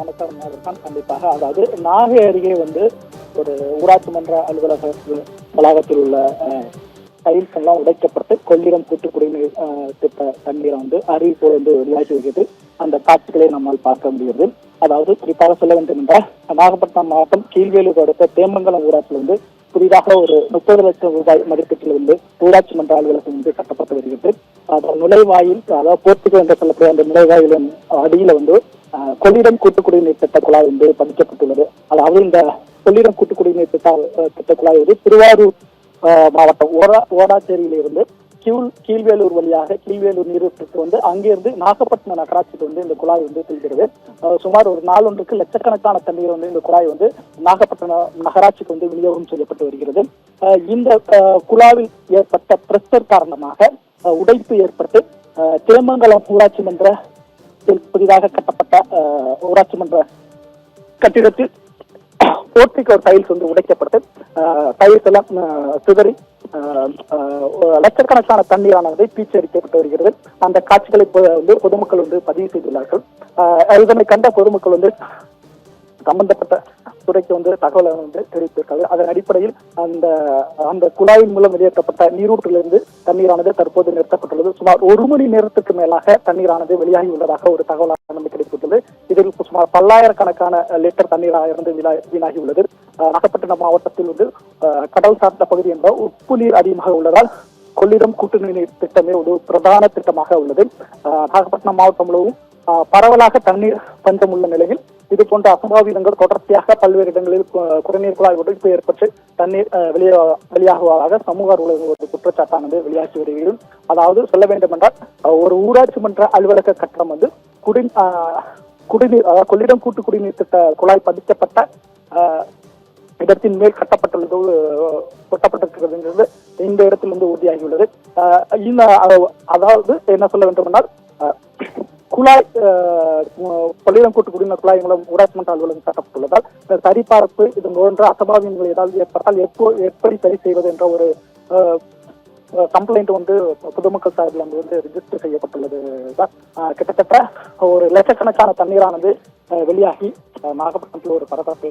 வணக்கம். கண்டிப்பாக அதாவது நாகை அருகே ஒரு ஊராட்சி மன்ற அலுவலக வளாகத்தில் உள்ள டைல்ஸ் எல்லாம் உடைக்கப்பட்டு கொள்ளிடம் கூட்டு குடிநீர் திட்ட தண்ணீர் அருவி போல் வெளியாகி வருகிறது. அந்த காட்சிகளை நம்மால் பார்க்க முடிகிறது. அதாவது குறிப்பாக சொல்ல வேண்டும் என்றால் நாகப்பட்டினம் மாவட்டம் கீழ்வேலூர் அடுத்த தேமங்கலம் ஊராட்சியில் புதிதாக ஒரு 30 லட்சம் ரூபாய் மதிப்பீட்டில் ஊராட்சி மன்ற அலுவலகம் கட்டப்பட்டு வருகிறது. அதன் நுழைவாயில், அதாவது போர்த்துகல் என்று சொல்லக்கூடிய அந்த நுழைவாயிலின் அடியில கொள்ளிடம் கூட்டு குடிநீர் திட்ட குழாய் பதிக்கப்பட்டுள்ளது. அதாவது இந்த கொள்ளிடம் கூட்டு குடிநீர் திட்ட குழாய் திருவாரூர் மாவட்டம் ஓடாச்சேரியிலிருந்து கீழ்வேலூர் வழியாக கீழ்வேலூர் நீரூற்றுக்கு அங்கிருந்து நாகப்பட்டினம் நகராட்சிக்கு இந்த குழாய் செல்கிறது. சுமார் ஒரு நாளொன்றுக்கு லட்சக்கணக்கான தண்ணீர் இந்த குழாய் நாகப்பட்டினம் நகராட்சிக்கு விநியோகம் செய்யப்பட்டு வருகிறது. இந்த குழாவில் ஏற்பட்ட பிரஷர் காரணமாக உடைப்பு ஏற்பட்டு தேமங்கலம் ஊராட்சி மன்ற புதிதாக கட்டப்பட்ட ஊராட்சி மன்ற கட்டிடத்தில் போர்த்திகோ டைல்ஸ் உடைக்கப்பட்டு டைல்ஸ் எல்லாம் சிதறி லட்சக்கணக்கான தண்ணீரானதை பீச்சரிக்கப்பட்டு வருகிறது. அந்த காட்சிகளை பொதுமக்கள் பதிவு செய்துள்ளார்கள். இதனை கண்ட பொதுமக்கள் சம்பந்தப்பட்ட துறைக்கு தகவலை தெரிவித்திருக்காங்க. அதன் அடிப்படையில் அந்த குழாயின் மூலம் வெளியேற்றப்பட்ட நீரூற்றிலிருந்து தண்ணீரானது தற்போது நிறுத்தப்பட்டுள்ளது. சுமார் 1 மணி நேரத்துக்கு மேலாக தண்ணீரானது வெளியாகி உள்ளதாக ஒரு தகவலானது கிடைத்துள்ளது. இதில் சுமார் பல்லாயிரக்கணக்கான லிட்டர் தண்ணீராக வீணாகி உள்ளது. நாகப்பட்டினம் மாவட்டத்தில் கடல் சார்ந்த பகுதி என்ற உப்பு நீர் அதிகமாக உள்ளதால் கொள்ளிடம் கூட்டுநீர் திட்டமே ஒரு பிரதான திட்டமாக உள்ளது. நாகப்பட்டினம் மாவட்டம் முழுவதும் பரவலாக தண்ணீர் பஞ்சம் உள்ள நிலையில் இது போன்ற அசம்பாவிதங்கள் தொடர்ச்சியாக பல்வேறு இடங்களில் குடிநீர் குழாய் உடைப்பு ஏற்பட்டு தண்ணீர் வெளியாகுவதாக சமூக ஒரு குற்றச்சாட்டானது வெளியாகி வருகிறது. அதாவது சொல்ல வேண்டும் என்றால் ஒரு ஊராட்சி மன்ற அலுவலக கட்டடம் குடிநீர் கொள்ளிடம் கூட்டு குடிநீர் திட்ட குழாய் பதிக்கப்பட்ட இடத்தின் மேல் கொட்டப்பட்டிருக்கிறது இந்த இடத்தில் உறுதியாகியுள்ளது. அதாவது என்ன சொல்ல வேண்டும் என்றால் குழாய் கொள்ளிடம் கூட்டு குடிநீர் குழாய் மூலம் ஊராட்சி மன்ற அலுவலகம் கட்டப்பட்டுள்ளதால் சரிபார்ப்பு இது போன்ற அசம்பாவியங்கள் ஏதாவது ஏற்பட்டால் எப்படி சரி செய்வது என்ற ஒரு கம்ப்ளைண்ட் பொதுமக்கள் சார்பில் ரிஜிஸ்டர் செய்யப்பட்டுள்ளது. கிட்டத்தட்ட ஒரு லட்சக்கணக்கான தண்ணீரானது வெளியாகி நாகப்பட்டினத்தில் ஒரு பரபரப்பு